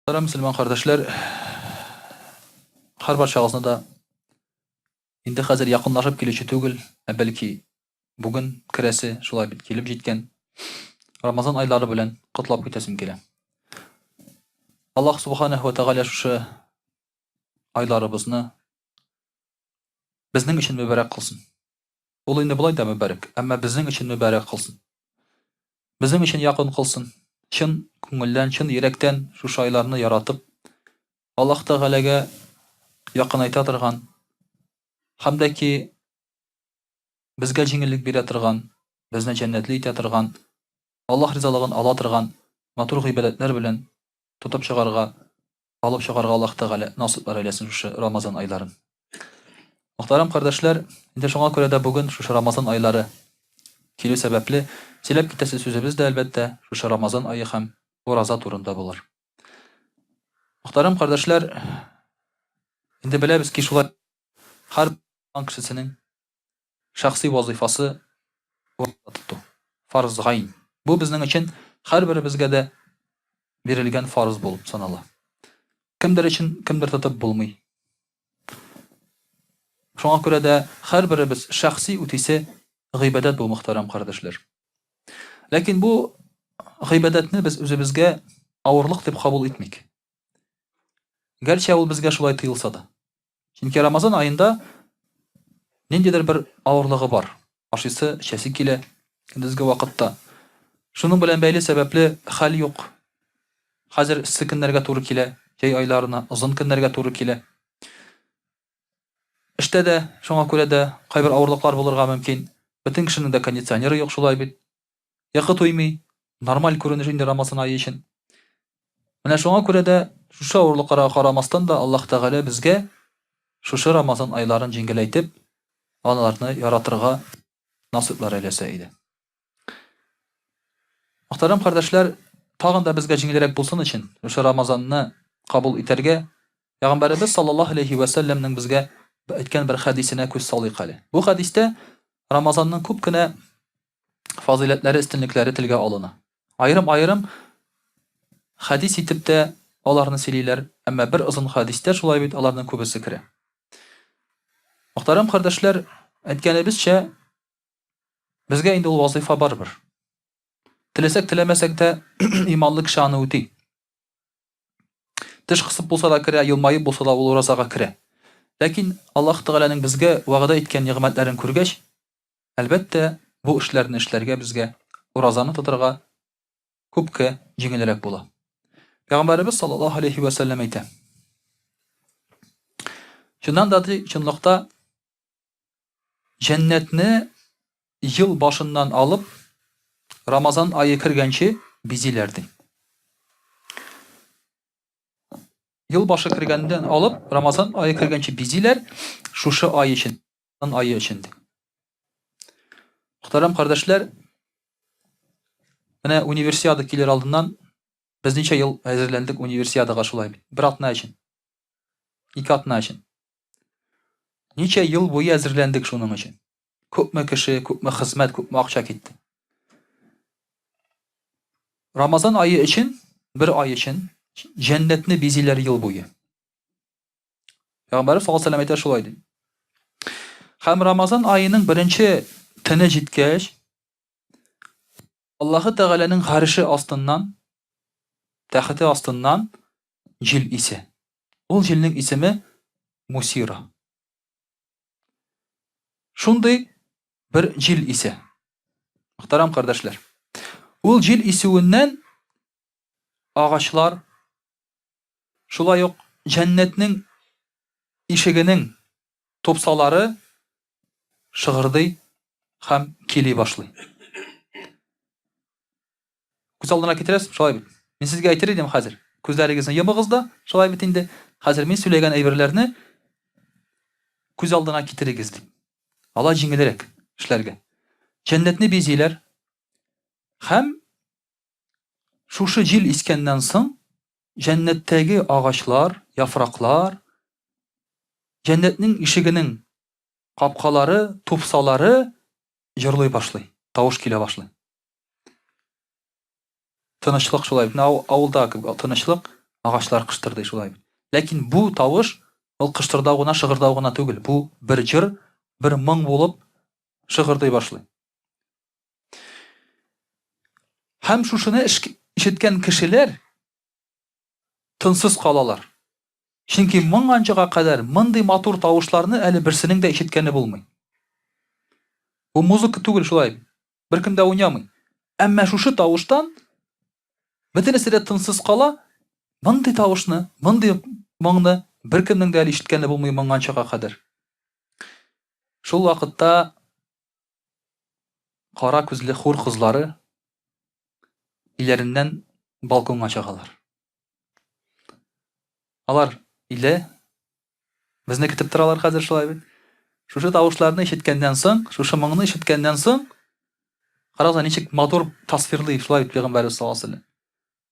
Müslüman kardeşler, har barchagızны da инде хәзер якынлашып килүче түгел, бәлки бүген керәсе шулай бит килеп җиткән Рамазан айлары белән котлап китәсем килә. Аллаһ Субханаһу ва Тәгалә шушы айларыбызны безнең өчен мөбарәк кылсын. Ул инде болай да мөбарәк, әмма безнең өчен мөбарәк кылсын. Безнең өчен якын кылсын. Чын күңелдән, чын йөрәктән шушы айларны яратып, Аллаһ Тәгаләгә якынайта торган, һәм дә ки безгә җиңеллек бирә торган, безне җәннәтле итә торган, Аллаһ ризалыгын ала торган матур гыйбадәтләр белән тотып чыгарга, алып чыгарга Аллаһ Тәгалә насыйплар әйләсен шушы Рамазан айларын. Мөхтәрәм кардәшләр, инде шуңа күрә дә бүген шушы Рамазан айлары килү сәбәпле сөйләп китәсе сүзебез дә әлбәттә шушы Рамазан ае һәм ураза турында булыр. Мөхтәрәм кардәшләр, инде беләбез ки шулай һәр кешесенең шәхси вазифасы ураза тоту, фарыз гайн. Бу безнең өчен һәрберебезгә дә бирелгән фарыз булып санала. Кемдер өчен кемдер тотып булмый. Шуңа күрә дә һәрберебез шәхси үтисе гыйбадәт бу, мөхтәрәм кардәшләр. Ләкин бу гыйбадәтне без үзебезгә авырлык дип кабул итмик. Гәрчә ул безгә шулай тыелса да. Чөнки Рамазан аенда ниндидер бер авырлыгы бар. Ашыйсы, эчәсе килә көндезге вакытта. Шуның белән бәйле сәбәпле хәл юк. Хәзер эссе көннәргә туры килә, җәй айларына, озын көннәргә туры килә. Эштә дә, шуңа күрә дә кайбер авырлыклар булырга мөмкин. Бөтен кешенең дә кондиционеры юк шулай бит. Йокы туймый, нормаль күренеш инде Рамазан ае өчен. Менә шуңа күрә дә шушы авырлыкларга карамастан да Аллаһ Тәгалә безгә шушы Рамазан айларын җиңеләйтеп, аларны яратырга насыйплар әйләсә иде. Мөхтәрәм кардәшләр, тагын да безгә җиңелрәк булсын өчен, шушы Рамазанны кабул итәргә Пәйгамбәрбез саллаллаһу алейһи ва сәлләмнең безгә әйткән бер хәдисенә күз салыйк әле. Бу хәдистә Рамазанның күп кенә фазиләтләре, өстенлекләре телгә алына. Аерым-аерым хәдис итеп тә аларны сөйлиләр, әмма бер озын хәдистә шулай бит аларның күбесе керә. Мөхтәрәм кардәшләр, әйткәнебезчә, безгә инде ул вазифа барбыр. Теләсәк, теләмәсәк тә иманлы кеше аны үти. Теш кысып булса да керә, елмаеп булса да ул уразага керә. Ләкин Аллаһ Тәгаләнең безгә вәгъдә иткән нигъмәтләрен күргәч, әлбәттә, бу эшләрне эшләргә безгә уразаны тотырга күпкә җиңелрәк була. Пәйгамбәрбез саллаллаһу алейһи ва сәлләм әйтә. Чыннан да чынлыкта җәннәтне ел башыннан алып Рамазан ае кергәнче бизиләр ди. Ел башы кергәндән алып Рамазан ае кергәнче бизиләр шушы ай өчен, ае өчен ди. Мөхтәрәм кардәшләр, менә универсиада килер алдыннан без ничә ел әзерләндек универсиадага шулай бит. Бер атна өчен. 2 атна өчен. Ничә ел буе әзерләндек шуның өчен. Күпме кеше, күпме хезмәт, күпме акча китте. Рамазан ае өчен, бер ай өчен җәннәтне бизиләр ел буе. Пәйгамбәр саллаллаһу алейһи ва сәлләм әйтә шулай ди. Һәм Рамазан аеның беренче төне җиткәч, Аллаһ Тәгаләнең гарше астыннан, тәхте астыннан җил исе. Ул җилнең исеме Мусира. Шундый бер җил исе. Мөхтәрәм кардәшләр, ул җил исүеннән агачлар, шулай ук җәннәтнең ишегенең тупсалары шыгырдый һәм кили башлый. Күз алдына китерәсез, шулай бит. Мин сезгә әйтер идем хәзер. Күзләрегезне йомыгыз да, шулай бит инде. Хәзер мин сөйләгән әйберләрне күз алдына китерегез дип. Алай җиңелрәк эшләргә. Җәннәтне бизиләр һәм шушы җил искәннән соң җәннәттәге агачлар, яфраклар, җәннәтнең ишегенең капкалары, тупсалары җырлый башлый, тавыш килә башлый. Тынычлык шулай. Авылда тынычлык, агачлар кыштырдый шулай. Ләкин бу тавыш ул кыштырдау гына, шыгырдау гына түгел. Бу бер җыр, бер моң булып шыгырдый башлый. Һәм шушыны ишеткән кешеләр тынсыз калалар. Чөнки моңганчыга кадәр мондый матур тавышларны әле берсенең дә ишеткәне булмый. Бу музыка түгел шулай. Беркем дә уйнамый. Әмма шушы тавыштан бөтенесе дә тынсыз кала, мондый тавышны, мондый моңны беркемнең дә әле ишеткәне булмый моңганчыга кадәр. Шул вакытта кара күзле хур кызлары иләреннән балконга чыгалар. Алар иле безне көтеп торалар хәзер шулай бит. Шушы тавышларны ишеткәннән соң, шушы моңны ишеткәннән соң, карагыз ничек матур тасвирлый шулай бит Пәйгамбәр саллаллаһу алейһи ва сәллям.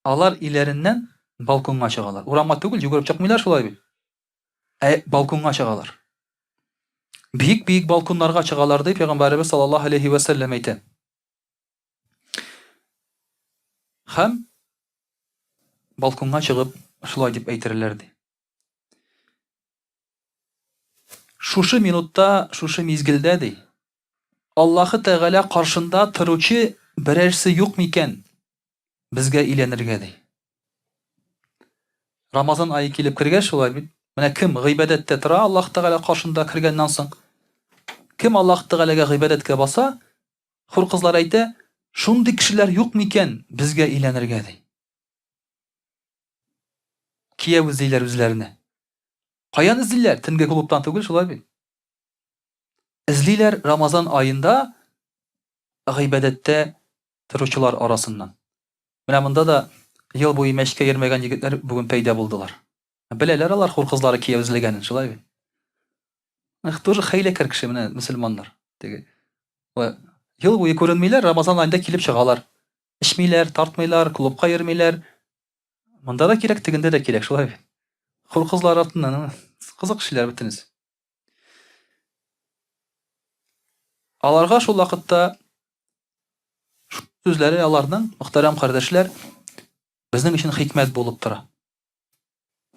Алар иләреннән балконга чыгалар. Урамга түгел, йөгереп чыкмыйлар шулай бит. Балконга чыгалар. Бик-бик балконнарга чыгалар дип Пәйгамбәрбез саллаллаһу алейһи ва сәллям әйтә. Һәм балконга чыгып шулай дип әйтерләр ди. Шушы минутта, шушы мизгелдә ди, Аллаһы Тәгалә каршында торучы берәрсе юк микән безгә иләнергә ди. Рамазан айы килеп кергәч шулай бит. Менә кем гыйбадәттә тора Аллаһ Тәгалә каршында кергәннән соң, кем Аллаһ Тәгаләгә гыйбадәткә баса, хур кызлар әйтә, шундый кешеләр юк микән безгә иләнергә ди. Кияү эзлиләр үзләренә. Каян эзлиләр? Төнге клубтан түгел шулай бит. Эзлиләр Рамазан айында гыйбадәттә торучылар арасыннан. Менә монда да ел буе мәчкә йөрмәгән егетләр бүген пәйда булдылар. Беләләр алар хур кызлары кияү эзләгәнен шулай бит. Тоже хәйләкәр кеше менә мөселманнар. Теге. Ел буе күренмиләр, Рамазан айында килеп чыгалар. Ичмиләр, тартмыйлар, клубка йөрмиләр. Монда да кирәк, тегендә дә кирәк шулай бит. Хур кызлар артыннан кызык кешеләр битенез. Аларга шул вакытта сүзләре аларның, мөхтәрәм кардәшләр, безнең өчен хикмәт булып тора.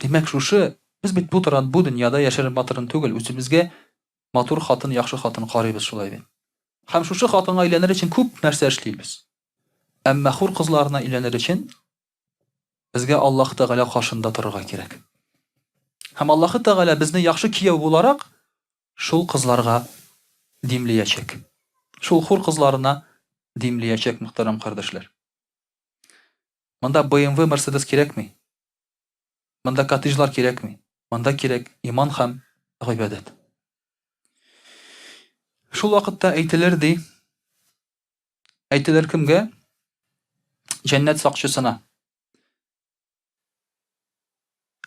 Димәк, шушы без бит бу торган бу дөньяда яшәрен батырын түгел, үзебезгә матур хатын, яхшы хатын карыйбыз шулай бит. Һәм шушы хатынга әйләнер өчен күп нәрсә эшлибез. Әмма хур кызларына әйләнер өчен безгә Аллаһ Тәгалә каршында торырга кирәк. Һәм Аллаһ Тәгалә безне яхшы кияү буларак шул кызларга димлиячәк. Шул хур кызларына димлиячәк, мөхтәрәм кардәшләр. Монда BMW, Mercedes кирәкми. Монда коттеджлар кирәкми. Монда кирәк иман һәм гыйбадәт. Шул вакытта әйтелер ди. Әйтелер кемгә? Җәннәт сакчысына.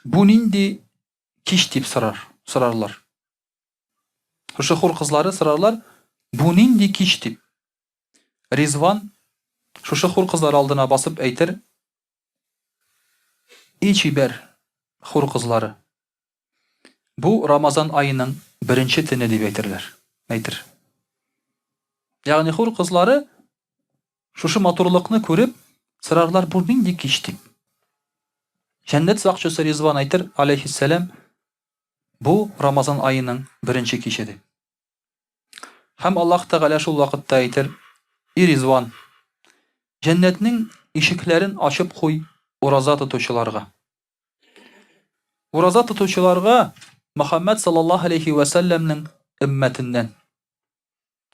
Бу нинди кич дип сорарлар. Шушы хур кызлары сорарлар, бу нинди кич дип. Ризван шушы хур кызлар алдына басып әйтер: "Ичибәр хур кызлары. Бу Рамазан айының беренче төне" дип әйтерләр. Әйтер. Ягъни хур кызлары шушы матурлыкны күреп сорарлар, бу нинди кич дип. Җәннәт сакчысы Ризван әйтер, алейһиссалам, бу Рамазан айының беренче киче дип. Һәм Аллаһ Тәгалә шул вакытта әйтер: "И Ризван, җәннәтнең ишекләрен ачып куй ураза тотучыларга. Ураза тотучыларга Мөхәммәд саллаллаһу алейһи ва сәлләмнең уммәтеннән."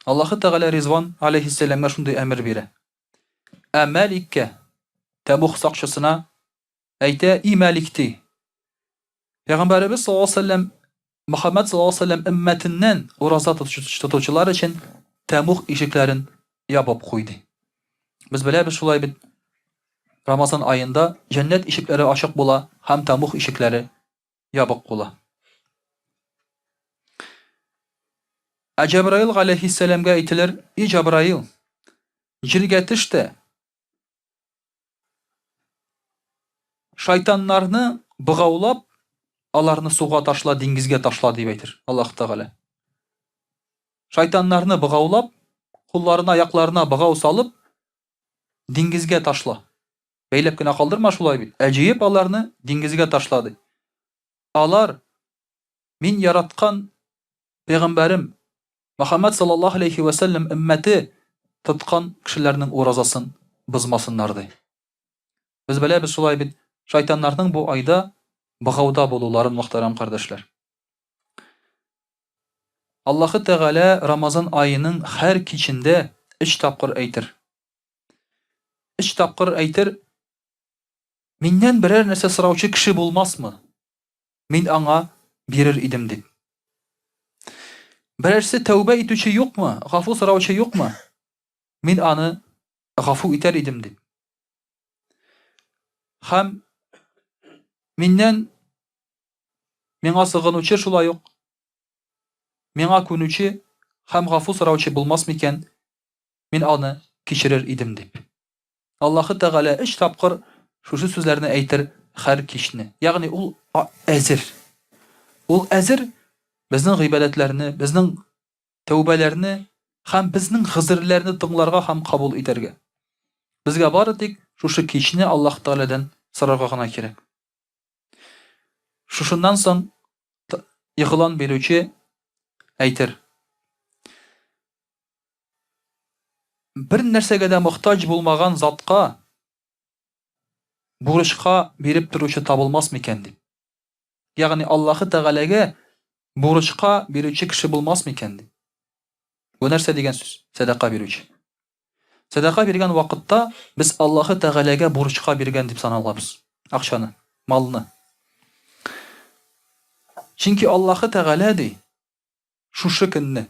Аллаһ Тәгалә Ризван алейһиссаламга шундый әмер бирә. Ә Мәликкә, Тәбук сакчысына әйтә: "И Мәликти, Пәйгамбәрбез саллаллаһу алейһи ва сәлләм Мөхәммәд саллаллаһу алейһи ва сәлләм уммәтеннән ураза тотучылар өчен Тәбук ишекләрен ябып куйды." Без беләбез шулай бит. Рамазан айында җәннәт ишекләре ачык була һәм Тәбук ишекләре ябык була. Ә Җәбраил алейһиссаламга әйтелер: "И Җәбраил, җиргә төш тә шайтаннарны быгаулап, аларны суга ташла, диңгезгә ташла" дип әйтер Аллаһ Тәгалә. Шайтаннарны быгаулап, кулларына, аякларына быгау салып, диңгезгә ташла. бәйләп кенә калдырма шулай бит. Әҗиеп аларны диңгезгә ташлады. Алар мин яраткан пәйгамбәрем Мөхәммәд саллаллаһу алейхи ва саллям өммәте тоткан кешеләрнең уразасын бозмасыннар ди. Без беләбез шулай бит. Шайтаннарның бу айда быгауда булуларын, мөхтәрәм кардәшләр. Аллаһы Тәгалә Рамазан айының һәр кичендә 3 тапкыр әйтер. 3 тапкыр әйтер: "Миннән берәр нәрсә сораучы кеше булмасмы? Мин аңа бирер идем" дип. Берәрсе тәүбә итүче юкмы? Гафу сораучы юкмы? Мин аны гафу итәр идем дип. Һәм миннән миңа сыгынучы шулай ук миңа күнүче һәм гафу сораучы булмас микән? Мин аны кичерер идем дип. Аллаһы Тәгалә 3 тапкыр шушы сүзләрне әйтер һәр кичне. Ягъни ул әзер. Ул әзер безнең гыйбадәтләрне, безнең тәүбәләрне һәм безнең хызырларны тыңларга һәм кабул итәргә. Безгә бары тик шушы кичне Аллаһ Тәгаләдән сорарга гына кирәк. Шушыннан соң игълан бирүче әйтер: "Бер нәрсәгә дә мохтаҗ булмаган затка бурычка биреп торучы табылмас микән" дип. Ягъни Аллаһы Тәгаләгә бурычка бирүче кеше булмас микән дип. Бу нәрсә дигән сүз? Садака бирүче. Садака биргән вакытта без Аллаһы Тәгаләгә бурычка биргән дип саналабыз. Акчаны, малны. Чөнки Аллаһы Тәгалә ди, шушы көнне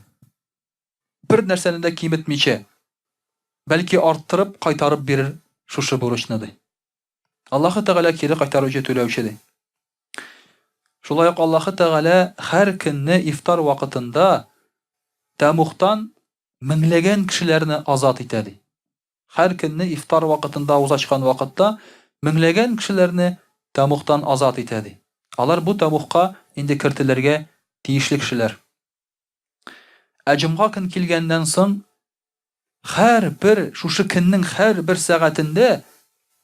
бер нәрсәне дә киметмичә, бәлки арттырып, кайтарып бирер шушы бурычны ди. Аллаһы Тәгалә кире кайтаручы, түләүче ди. Шулай ук Аллаһы Тәгалә һәр көнне ифтар вакытында тәмухтан меңләгән кешеләрне азат итә ди. Һәр көнне ифтар вакытында уз ачкан вакытта меңләгән кешеләрне тәмухтан азат итә ди. Алар бу тәмухка инде кертелергә тиешле кешеләр. Җомга көн килгәннән соң һәр бер шушы көннең һәр бер сәгатендә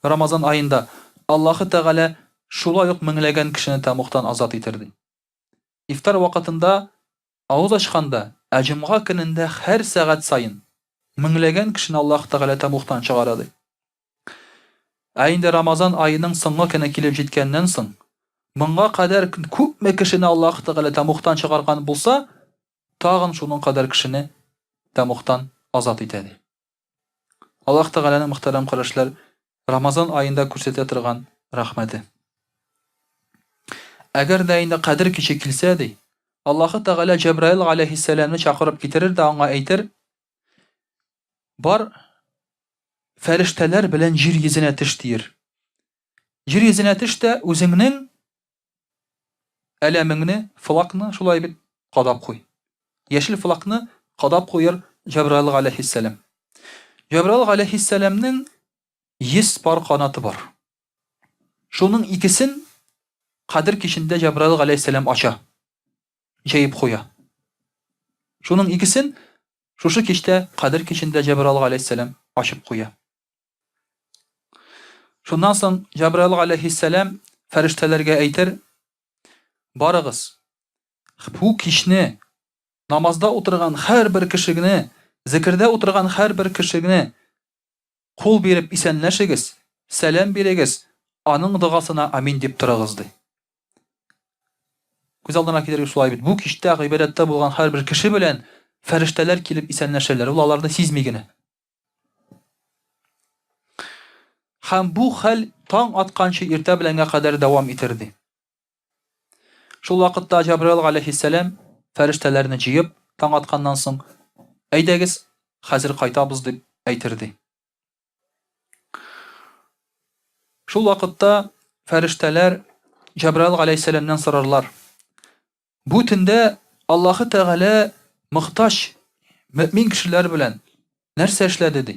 Рамазан айында Аллаһы Тәгалә шулай ук меңләгән кешене тәмухтан азат итер ди. Ифтар вакытында авыз ачканда, җомга көнендә һәр сәгать сайын меңләгән кешене Аллаһ Тәгалә тәмухтан чыгара ди. Инде Рамазан айының соңгы көне килеп җиткәннән соң, моңга кадәр күпме кешене Аллаһ Тәгалә тәмухтан чыгарган булса, тагын шуның кадәр кешене тәмухтан азат итә ди. Аллаһ Тәгаләнең мөхтәрәм карашлар, Рамазан айында күрсәтә торган рәхмәте. Әгәр дә инде кадер киче килсә ди, Аллаһы Тәгалә Җәбраил алейһиссәламны чакырып китерер дә аңа әйтер: "Бар, фәрештәләр белән җир йөзенә төш" дияр. Җир йөзенә төш тә үзеңнең әләмеңне, флакны шулай бит кадап куй. Яшел флакны кадап куйыр Җәбраил алейһиссәлам. Җәбраил алейһиссәламның 100 пар канаты бар. Шуның икесен кадер кичендә Җәбраил алейһиссәлам ача. Җәеп куя. Шуның икесен шушы кичтә кадер кичендә Җәбраил алейһиссәлам ачып куя. Шуннан соң Җәбраил алейһиссәлам фәрештәләргә әйтер: "Барыгыз, бу кичне намазда утырган һәр бер кешегне, зикрдә утырган һәр бер кешегне кул биреп исәнләшегез, сәлам бирегез, аның дугасына амин дип торыгыз" ди. Күз алдына китерергә шулай бит. Бу кичтә гыйбадәттә булган һәр бер кеше белән фәрештәләр килеп исәнләшәләр. Ул аларны сизми генә. Һәм бу хәл таң атканчы иртә беләнгә кадәр дәвам итер ди. Шул вакытта Җәбраил алейһиссәлам фәрештәләрне җыеп, таң атканнан соң: "Әйдәгез, хәзер кайтабыз" дип әйтер ди. Шул вакытта фәрештәләр Җәбраил алейһиссәламнан сорарлар: "Бу төндә Аллаһы Тәгалә мохтаҗ мөэмин кешеләр белән нәрсә эшләде" ди.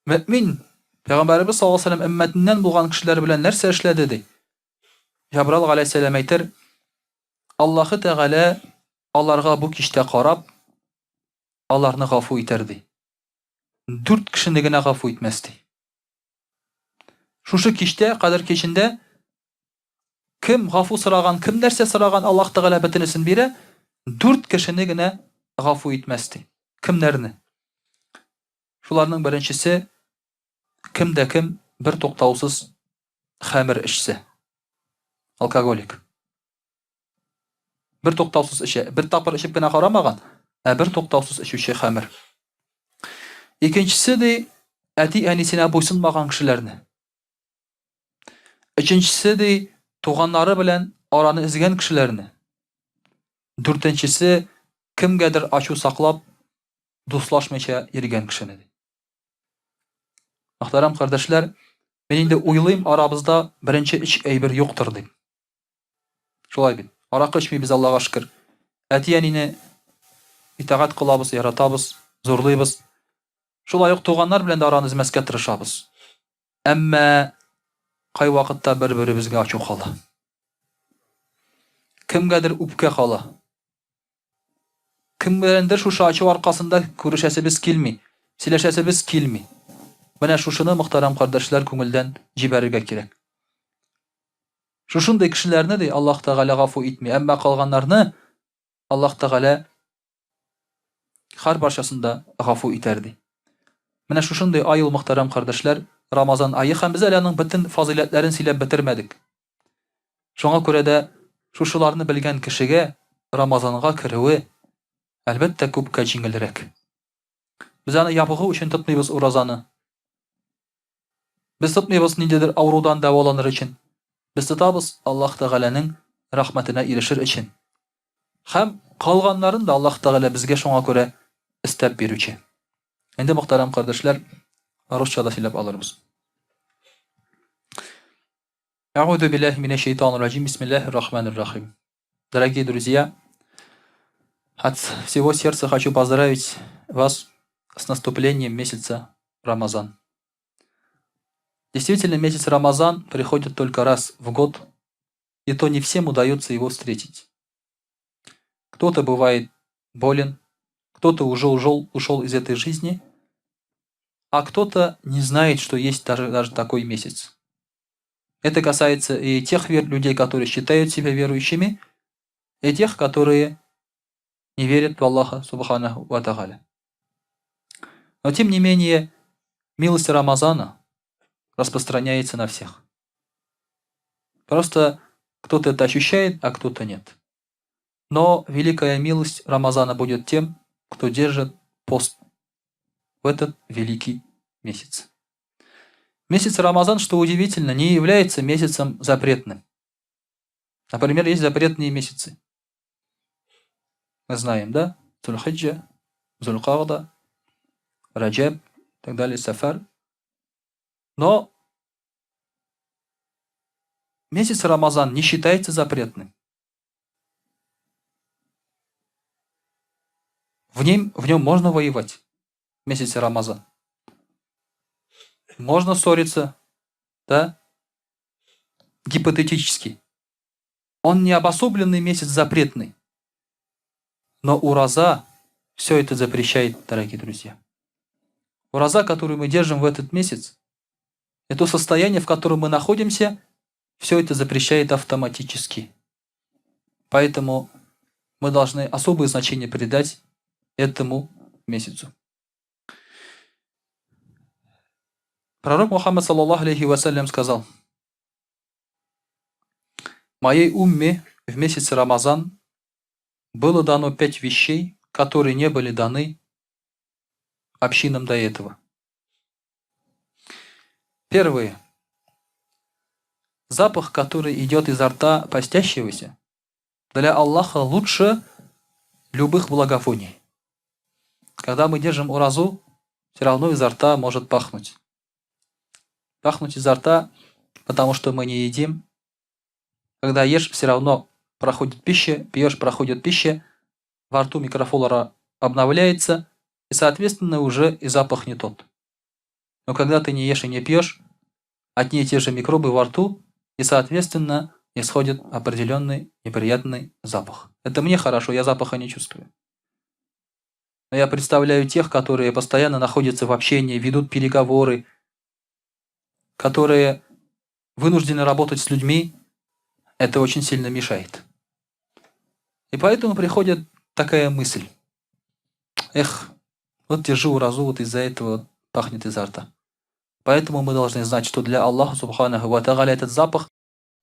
Мөэмин Пәйгамбәрбез саллаллаһу алейһи ва саллям өммәтеннән булган кешеләр белән нәрсә эшләде ди. Җәбраил алейһиссәлам әйтер: "Аллаһы Тәгалә аларга бу кичтә карап, аларны гафу итәр" ди. 4 кешене генә гафу итмәс ди. Шушы кичтә, Кадер кичендә кем гафу сораган, кем нәрсә сораган, Аллаһ Тәгалә бөтенесен бирә, 4 кешене генә гафу итмәс ди. Кемнәрне? Шуларның беренчесе кемдә кем бер туктаусыз хәмер эшсе, алкоголик. Бер туктаусыз эчә, бер тапкыр эчеп кенә карамаган, бер туктаусыз эчүче хәмер. Икенчесе ди, әти-әнисенә буйсынмаган кешеләрне. Өченчесе ди, туганнары белән араны изгән кешеләрне. Дүртенчесе кемгәдер ачу саклап, дуслашмыйча йөргән кешене. Мөхтәрәм кардәшләр, мен инде уйлыйм, арабызда беренче эч әйбер юктыр дип. Шулай бит. Аракы эчмибез, Аллага шөкер. Әти-әнине итагать кылабыз, яратабыз, зурлыйбыз. Шулай ук туганнар белән дә араны измәскә тырышабыз. Әмма кай вакытта бер-беребезгә ачу кала. Кемгәдер үпкә кала. Кем беләндер шушы ачу аркасында күрешәсебез килми, сөйләшәсебез килми. Менә шушыны, мөхтәрәм кардәшләр, күңелдән җибәрергә кирәк. Шушындай кешеләрне ди Аллаһ Тәгалә гафу итми, әмма калганнарны Аллаһ Тәгалә һәр барчасында гафу итәр ди. Менә шушындай ай ул, мөхтәрәм кардәшләр, Рамазан айы, һәм без әле аның бөтен фазиләтләрен сөйләп бетермәдек. Шуңа күрә дә шушыларны белгән кешегә Рамазанга керүе әлбәттә күпкә җиңелрәк. Без аны ябыгы өчен тотмыйбыз уразаны. Без тотмыйбыз ниндидер авырудан дәваланыр өчен. Без тотабыз Аллаһ Тәгаләнең рәхмәтенә ирешер өчен. Һәм калганнарын да Аллаһ Тәгалә безгә шуңа күрә истәп бирүче. Инде, мөхтәрәм кардәшләр, русчада сөйләп алырбыз. А'удhu billahi minash shaitanir rajim. Bismillahir rahmanir rahim. Дорогие друзья, от всего сердца хочу поздравить вас с наступлением месяца Рамазан. Действительно, месяц Рамазан приходит только раз в год, и то не всем удается его встретить. Кто-то бывает болен, кто-то уже ушел из этой жизни, а кто-то не знает, что есть даже такой месяц. Это касается и тех людей, которые считают себя верующими, и тех, которые не верят в Аллаха Субханаху ва Тааля. Но тем не менее, милость Рамазана распространяется на всех. Просто кто-то это ощущает, а кто-то нет. Но великая милость Рамазана будет тем, кто держит пост в этот великий месяц. Месяц Рамазан, что удивительно, не является месяцем запретным. Например, есть запретные месяцы. Мы знаем, да? Зулхиджа, Зулкагда, Раджаб, и так далее, Сафар. Но месяц Рамазан не считается запретным. В нем можно воевать. В месяце Рамазан. Можно ссориться, да? Гипотетически. Он не обособленный месяц запретный. Но ураза все это запрещает, дорогие друзья. Ураза, которую мы держим в этот месяц, это состояние, в котором мы находимся, все это запрещает автоматически. Поэтому мы должны особое значение придать этому месяцу. Пророк Мухаммад, саллаллаху алейхи вассалям, сказал: моей умме в месяц Рамазан было дано 5 вещей, которые не были даны общинам до этого. Первое. Запах, который идет изо рта постящегося, для Аллаха лучше любых благовоний. Когда мы держим уразу, все равно изо рта может пахнуть. Пахнуть изо рта, потому что мы не едим. Когда ешь, все равно проходит пища, пьешь, проходит пища, во рту микрофлора обновляется, и, соответственно, уже и запах не тот. Но когда ты не ешь и не пьешь, одни и те же микробы во рту, и, соответственно, исходит определенный неприятный запах. Это мне хорошо, я запаха не чувствую. Но я представляю тех, которые постоянно находятся в общении, ведут переговоры, которые вынуждены работать с людьми, это очень сильно мешает. И поэтому приходит такая мысль. Эх, вот держу уразу, вот из-за этого пахнет изо рта. Поэтому мы должны знать, что для Аллаха Субханаху ва Тааля этот запах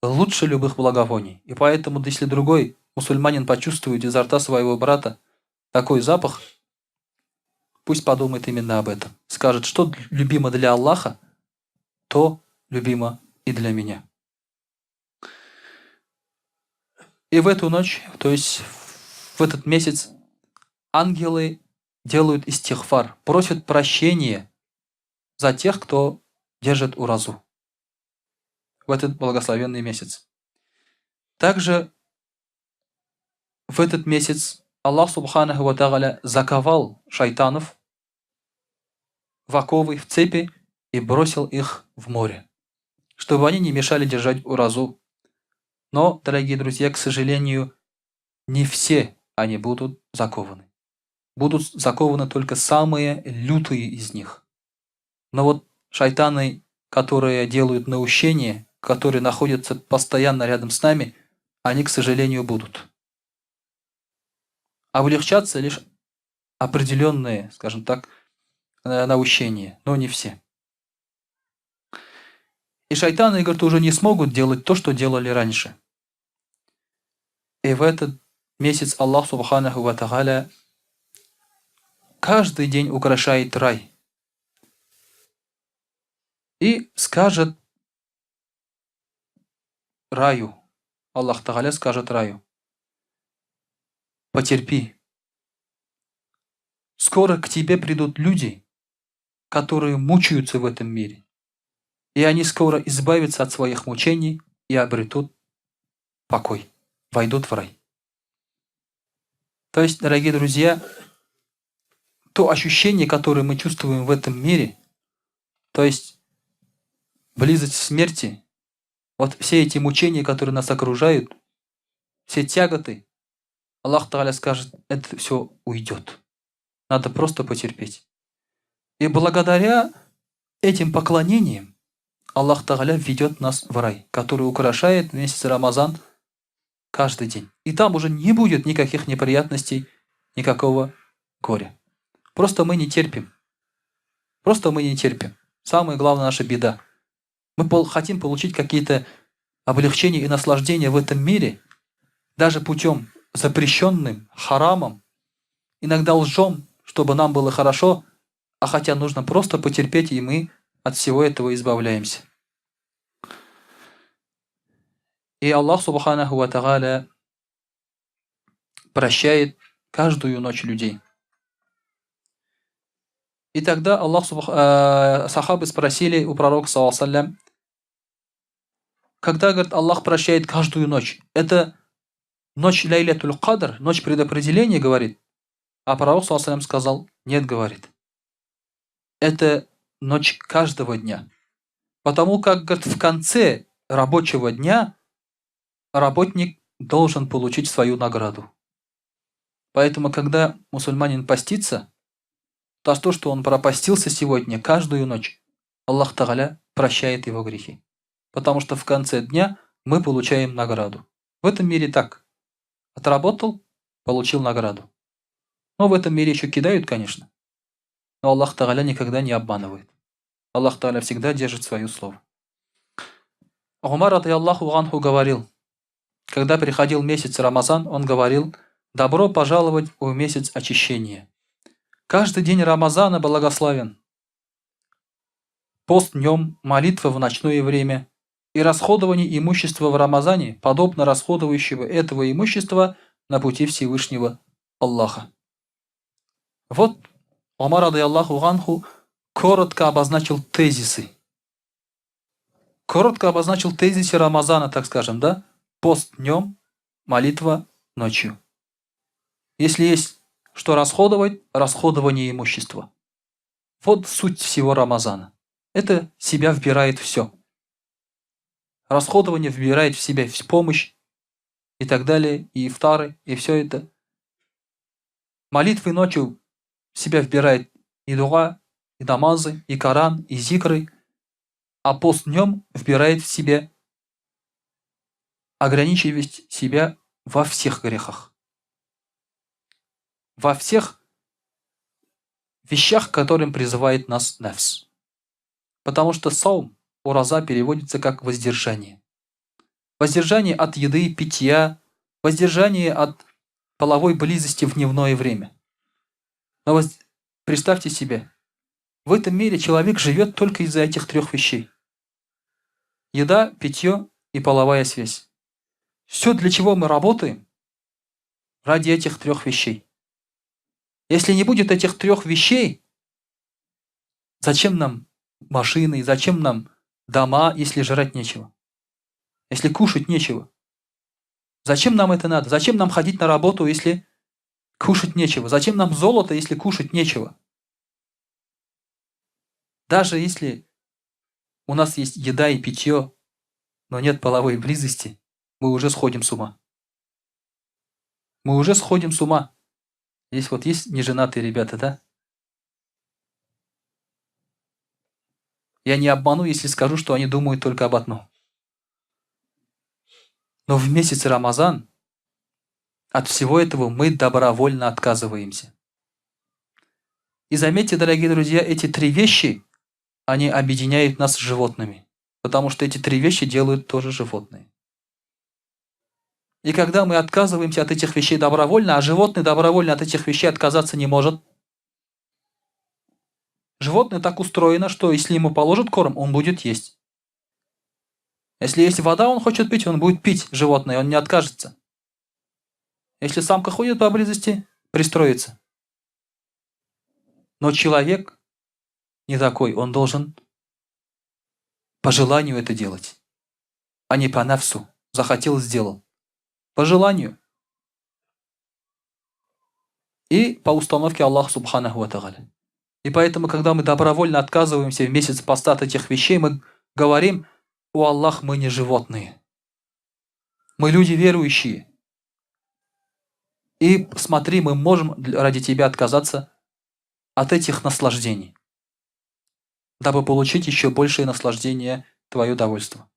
лучше любых благовоний. И поэтому, если другой мусульманин почувствует изо рта своего брата такой запах, пусть подумает именно об этом. Скажет, что любимо для Аллаха, то любимо и для меня. И в эту ночь, то есть в этот месяц, ангелы делают истихфар, просят прощения за тех, кто держит уразу в этот благословенный месяц. Также в этот месяц Аллах Субханаху ва Тааля заковал шайтанов в оковы, в цепи и бросил их в море, чтобы они не мешали держать уразу. Но, дорогие друзья, к сожалению, не все они будут закованы. Будут закованы только самые лютые из них. Но вот шайтаны, которые делают наущение, которые находятся постоянно рядом с нами, они, к сожалению, будут. Облегчаться лишь определенные, скажем так, наущения, но не все. И шайтаны, говорят, уже не смогут делать то, что делали раньше. И в этот месяц Аллах Субханаху ва Тааля каждый день украшает рай. И скажет раю, Аллах Тааля скажет раю: потерпи. Скоро к тебе придут люди, которые мучаются в этом мире. И они скоро избавятся от своих мучений и обретут покой, войдут в рай. То есть, дорогие друзья, то ощущение, которое мы чувствуем в этом мире, то есть близость смерти, вот все эти мучения, которые нас окружают, все тяготы, Аллах Тааля скажет, это все уйдет. Надо просто потерпеть. И благодаря этим поклонениям Аллах Тааля ведет нас в рай, который украшает месяц Рамазан каждый день. И там уже не будет никаких неприятностей, никакого горя. Просто мы не терпим. Просто мы не терпим. Самая главная наша беда. Мы хотим получить какие-то облегчения и наслаждения в этом мире, даже путем запрещенным, харамом, иногда лжем, чтобы нам было хорошо, а хотя нужно просто потерпеть, и мы от всего этого избавляемся. И Аллах Субханаху ва Тааля прощает каждую ночь людей. И тогда сахабы спросили у пророка, саллаллаху алейхи вассалям, когда, говорит, Аллах прощает каждую ночь, это ночь Лайлятуль Кадр, ночь предопределения, говорит? А пророк, саллаллаху алейхи вассалям, сказал, нет, говорит. Это ночь каждого дня. Потому как, говорит, в конце рабочего дня работник должен получить свою награду. Поэтому, когда мусульманин постится, то, что он пропастился сегодня, каждую ночь, Аллах Тааля прощает его грехи. Потому что в конце дня мы получаем награду. В этом мире так. Отработал, получил награду. Но в этом мире еще кидают, конечно. Но Аллах Тааля никогда не обманывает. Аллах Тааля всегда держит свое слово. Умар, радийаллаху анху, говорил, когда приходил месяц Рамазан, он говорил, добро пожаловать в месяц очищения. Каждый день Рамазана благословен. Пост днем, молитва в ночное время и расходование имущества в Рамазане подобно расходующего этого имущества на пути Всевышнего Аллаха. Вот Умар, радийаллаху анху, коротко обозначил тезисы. Коротко обозначил тезисы Рамазана, так скажем, да? Пост днем, молитва ночью. Если есть что расходовать, расходование имущества. Вот суть всего Рамазана. Это в себя вбирает все. Расходование вбирает в себя помощь и так далее, и ифтары, и все это. Молитвы ночью в себя вбирает и дуа, и намазы, и Коран, и зикры. а пост днем вбирает в себе ограничивать себя во всех грехах, во всех вещах, к которым призывает нас нафс. Потому что саум, ураза, переводится как воздержание. Воздержание от еды и питья, воздержание от половой близости в дневное время. Но представьте себе, в этом мире человек живет только из-за этих трех вещей. Еда, питье и половая связь. Все, для чего мы работаем, ради этих трех вещей. Если не будет этих трех вещей, зачем нам машины, зачем нам дома, если жрать нечего? Если кушать нечего? Зачем нам это надо? Зачем нам ходить на работу, если кушать нечего? Зачем нам золото, если кушать нечего? Даже если у нас есть еда и питье, но нет половой близости, мы уже сходим с ума. Мы уже сходим с ума. Здесь вот есть неженатые ребята, да? Я не обману, если скажу, что они думают только об одном. Но в месяц Рамазан от всего этого мы добровольно отказываемся. И заметьте, дорогие друзья, эти три вещи, они объединяют нас с животными. Потому что эти три вещи делают тоже животные. И когда мы отказываемся от этих вещей добровольно, а животное добровольно от этих вещей отказаться не может, животное так устроено, что если ему положат корм, он будет есть. Если есть вода, он хочет пить, он будет пить животное, он не откажется. Если самка ходит поблизости, пристроится. Но человек не такой, он должен по желанию это делать, а не по нафсу. Захотел, сделал. По желанию. И по установке Аллаха Субханаху ва Тааля. И поэтому, когда мы добровольно отказываемся в месяц поста от этих вещей, мы говорим: «О Аллах, мы не животные. Мы люди верующие. И смотри, мы можем ради Тебя отказаться от этих наслаждений, дабы получить еще большее наслаждение, Твое довольство».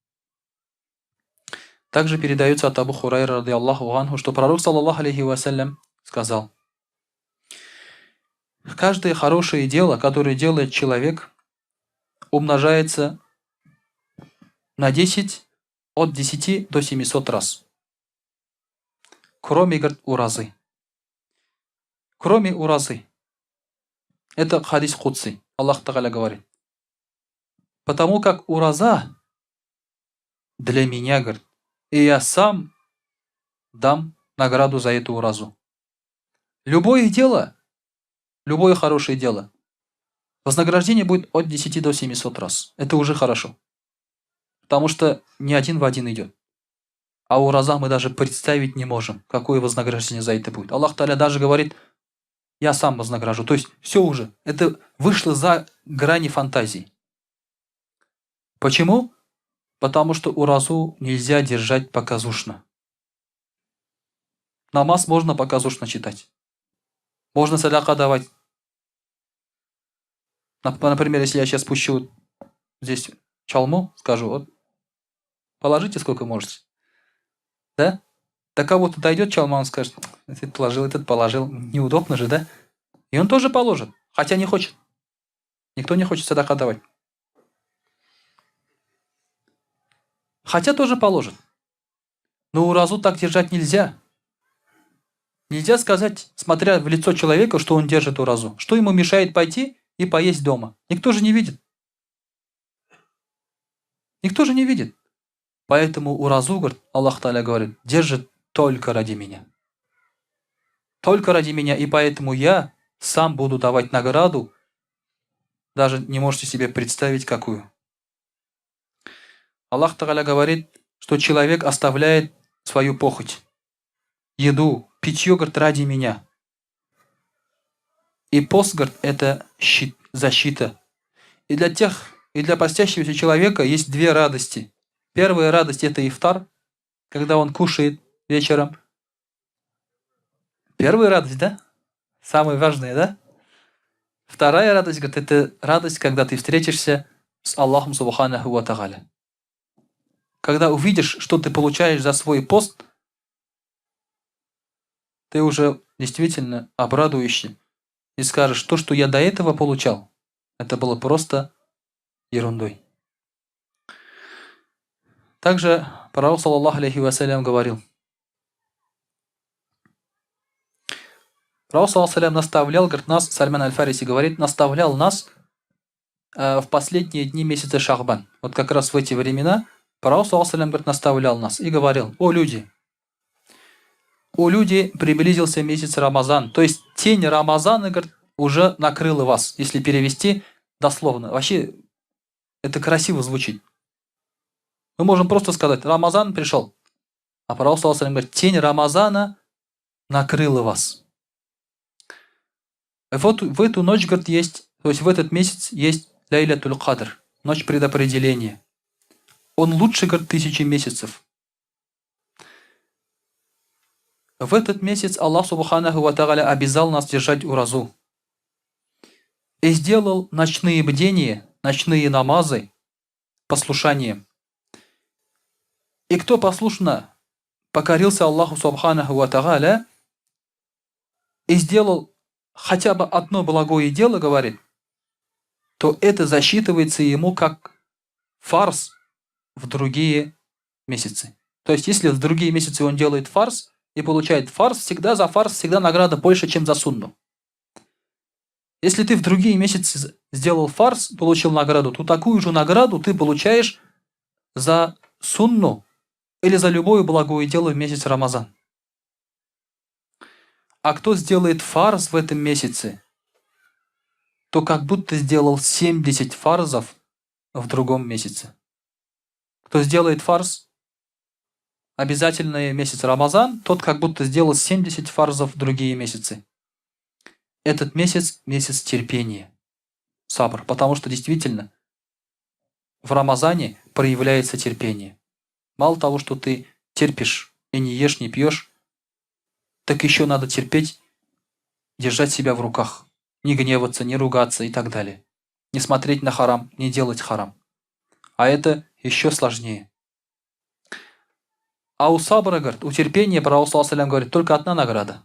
Также передается от Абу Хурайра, ради Аллаху анху, что пророк, саллаллаху алейхи вассалям, сказал: каждое хорошее дело, которое делает человек, умножается на 10, от 10 до 700 раз. Кроме, говорит, уразы. Кроме уразы. Это хадис Кудси. Аллах Тааля говорит: потому как ураза для меня, говорит, и я сам дам награду за эту уразу. Любое дело, любое хорошее дело, вознаграждение будет от 10 до 700 раз. Это уже хорошо. Потому что не один в один идет. А ураза мы даже представить не можем, какое вознаграждение за это будет. Аллах Тааля даже говорит: я сам вознагражу. То есть все уже. Это вышло за грани фантазии. Почему? Потому что уразу нельзя держать показушно. Намаз можно показушно читать. Можно садака давать. Например, если я сейчас спущу здесь чалму, скажу: вот, положите сколько можете. Да? До кого-то дойдет чалма, он скажет: этот положил. Неудобно же, да? И он тоже положит, хотя не хочет. Никто не хочет садака давать. Хотя тоже положит. Но уразу так держать нельзя. Нельзя сказать, смотря в лицо человека, что он держит уразу. Что ему мешает пойти и поесть дома? Никто же не видит. Никто же не видит. Поэтому уразу, говорит, Аллах Тааля говорит, держит только ради меня. Только ради меня. И поэтому я сам буду давать награду. Даже не можете себе представить, какую. Аллах Тааля говорит, что человек оставляет свою похоть, еду, питье, говорит, ради меня. И пост, говорит, это щит, защита. И для постящегося человека есть две радости. Первая радость – это ифтар, когда он кушает вечером. Первая радость, да? Самая важная, да? Вторая радость, говорит, это радость, когда ты встретишься с Аллахом Субханаху ва Тааля. Когда увидишь, что ты получаешь за свой пост, ты уже действительно обрадуешься и скажешь, то, что я до этого получал, это было просто ерундой. Также пророк, саллаллаху алейхи вассалям, говорил, пророк, саллаллаху алейхи наставлял, говорит, нас, Сальман аль-Фариси говорит, наставлял нас в последние дни месяца Шахбан. Вот как раз в эти времена пророк, саллаллаху алейхи, говорит, наставлял нас и говорил, о люди, приблизился месяц Рамазан. То есть тень Рамазана, говорит, уже накрыла вас, если перевести дословно. Вообще, это красиво звучит. Мы можем просто сказать, Рамазан пришел. А пророк, саллаллаху алейхи, говорит, тень Рамазана накрыла вас. Вот в эту ночь, говорит, есть, то есть в этот месяц есть Ляйлятуль Кадр, ночь предопределения. Он лучше, говорит, 1000 месяцев. В этот месяц Аллах Субханаху ва Тааля обязал нас держать уразу. И сделал ночные бдения, ночные намазы послушанием. И кто послушно покорился Аллаху Субханаху ва Тааля и сделал хотя бы одно благое дело, говорит, то это засчитывается ему как фарз в другие месяцы. То есть, если в другие месяцы он делает фарз и получает фарз, всегда за фарз всегда награда больше, чем за сунну. Если ты в другие месяцы сделал фарз, получил награду, то такую же награду ты получаешь за сунну или за любое благое дело в месяц Рамазан. А кто сделает фарз в этом месяце, то как будто сделал 70 фарзов в другом месяце. Кто сделает фарз, обязательный месяц Рамазан, тот как будто сделал 70 фарзов в другие месяцы. Этот месяц – месяц терпения, сабр, потому что действительно в Рамазане проявляется терпение. Мало того, что ты терпишь и не ешь, не пьешь, так еще надо терпеть, держать себя в руках, не гневаться, не ругаться и так далее. Не смотреть на харам, не делать харам. А это еще сложнее. А у сабра, говорит, у терпения, пророк саллаллаху алейхи говорит, только одна награда.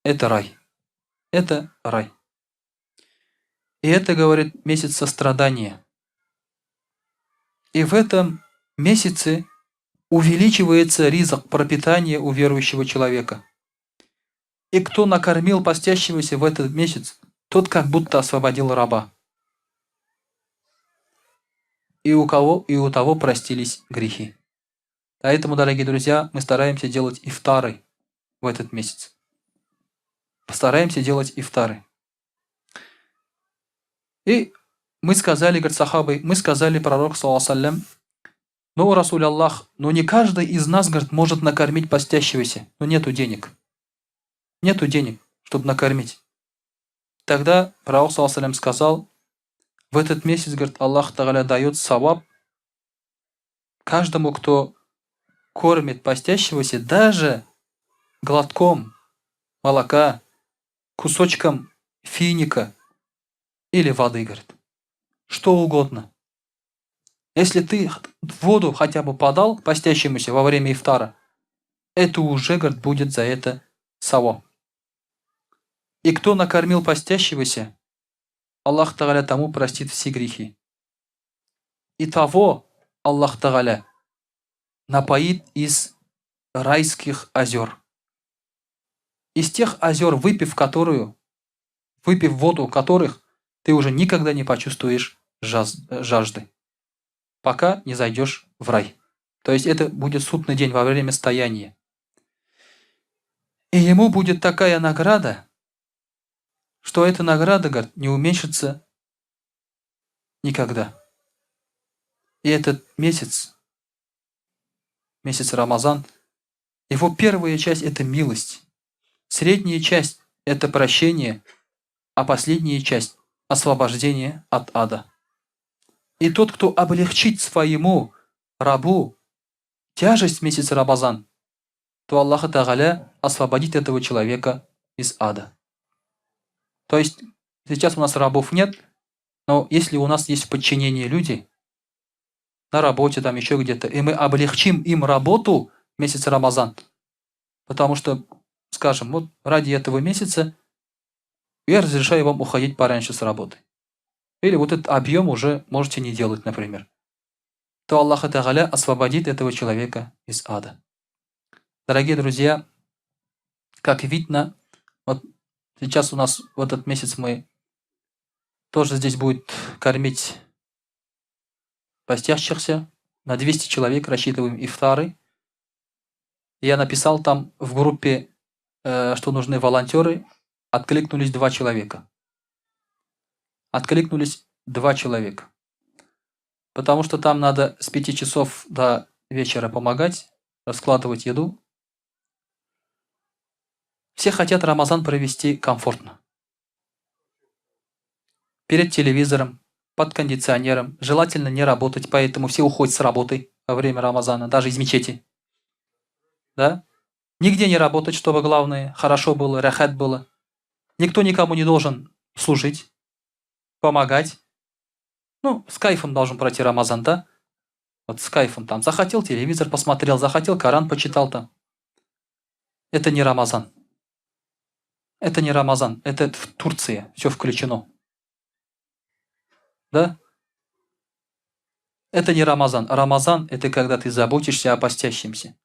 Это рай. Это рай. И это, говорит, месяц сострадания. И в этом месяце увеличивается ризак, пропитание у верующего человека. И кто накормил постящегося в этот месяц, тот как будто освободил раба. И у того простились грехи. Поэтому, дорогие друзья, мы стараемся делать ифтары в этот месяц. Постараемся делать ифтары. И мы сказали, говорит, сахабы, мы сказали пророку, саллаллаху алейхи, ну, Расуль Аллах, но не каждый из нас, говорит, может накормить постящегося, но нету денег. Нету денег, чтобы накормить. Тогда пророк, саллаллаху алейхи, сказал, в этот месяц, говорит, Аллах Тааля дает саваб каждому, кто кормит постящегося даже глотком молока, кусочком финика или воды, говорит. Что угодно. Если ты воду хотя бы подал постящемуся во время ифтара, это уже, говорит, будет за это саваб. И кто накормил постящегося, Аллах Тааля тому простит все грехи. И того Аллах Тааля напоит из райских озер. Из тех озер, выпив воду которых, ты уже никогда не почувствуешь жажды, пока не зайдешь в рай. То есть это будет судный день во время стояния. И ему будет такая награда, что эта награда, говорит, не уменьшится никогда. И этот месяц Рамазан, его первая часть – это милость, средняя часть – это прощение, а последняя часть – освобождение от ада. И тот, кто облегчит своему рабу тяжесть месяца Рамазан, то Аллах Тааля освободит этого человека из ада. То есть сейчас у нас рабов нет, но если у нас есть в подчинении люди, на работе, там еще где-то, и мы облегчим им работу в месяц Рамазан. Потому что, скажем, вот ради этого месяца я разрешаю вам уходить пораньше с работы. Или вот этот объем уже можете не делать, например. То Аллах Тааля освободит этого человека из ада. Дорогие друзья, как видно, вот сейчас у нас в этот месяц мы тоже здесь будет кормить постящихся. На 200 человек рассчитываем ифтары. Я написал там в группе, что нужны волонтеры. Откликнулись 2 человека. Откликнулись 2 человека. Потому что там надо с 5 часов до вечера помогать, раскладывать еду. Все хотят Рамазан провести комфортно. Перед телевизором, под кондиционером. Желательно не работать, поэтому все уходят с работы во время Рамазана, даже из мечети. Да? Нигде не работать, чтобы главное, хорошо было, рахат было. Никто никому не должен служить, помогать. Ну, с кайфом должен пройти Рамазан, да? Вот с кайфом там. Захотел, телевизор посмотрел, захотел, Коран почитал там. Это не Рамазан. Это не Рамазан, это в Турции все включено. Да? Это не Рамазан. Рамазан – это когда ты заботишься о постящемся.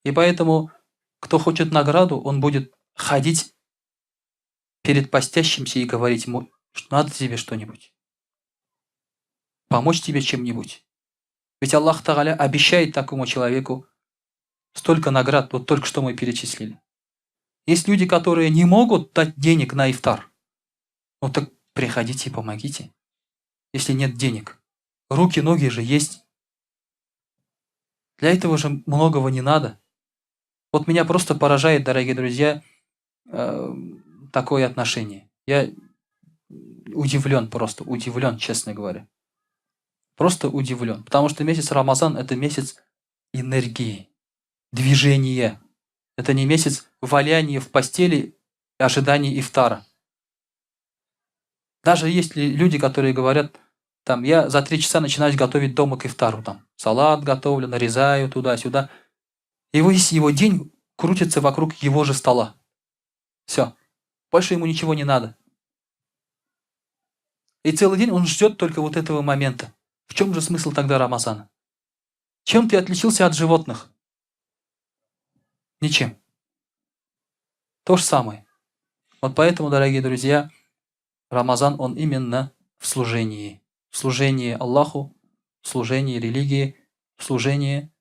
И поэтому, кто хочет награду, он будет ходить перед постящимся и говорить ему, что надо тебе что-нибудь. Помочь тебе чем-нибудь. Ведь Аллах Тааля обещает такому человеку столько наград, вот только что мы перечислили. Есть люди, которые не могут дать денег на ифтар. Ну так приходите и помогите, если нет денег. Руки, ноги же есть. Для этого же многого не надо. Вот меня просто поражает, дорогие друзья, такое отношение. Я удивлен просто, удивлен, честно говоря. Просто удивлен. Потому что месяц Рамазан – это месяц энергии, движения. Это не месяц валяния в постели и ожидания ифтара. Даже есть люди, которые говорят, там, я за 3 часа начинаю готовить дома к ифтару. Там, салат готовлю, нарезаю туда-сюда. И весь его день крутится вокруг его же стола. Все. Больше ему ничего не надо. И целый день он ждет только вот этого момента. В чем же смысл тогда Рамазана? Чем ты отличился от животных? Ничем. То же самое. Вот поэтому, дорогие друзья, Рамазан, он именно в служении. В служении Аллаху, в служении религии, в служении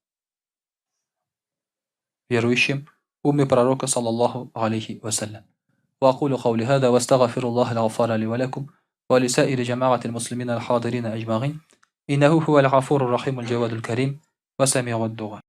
верующим, умме пророка, саллаллаху алейхи вассалям. وأقول قولي هذا واستغفر الله الغفار لي ولكم ولسائر جماعة المسلمين الحاضرين أجمعين إنه هو الغفور الرحيم الجواد الكريم وسميع الدعاء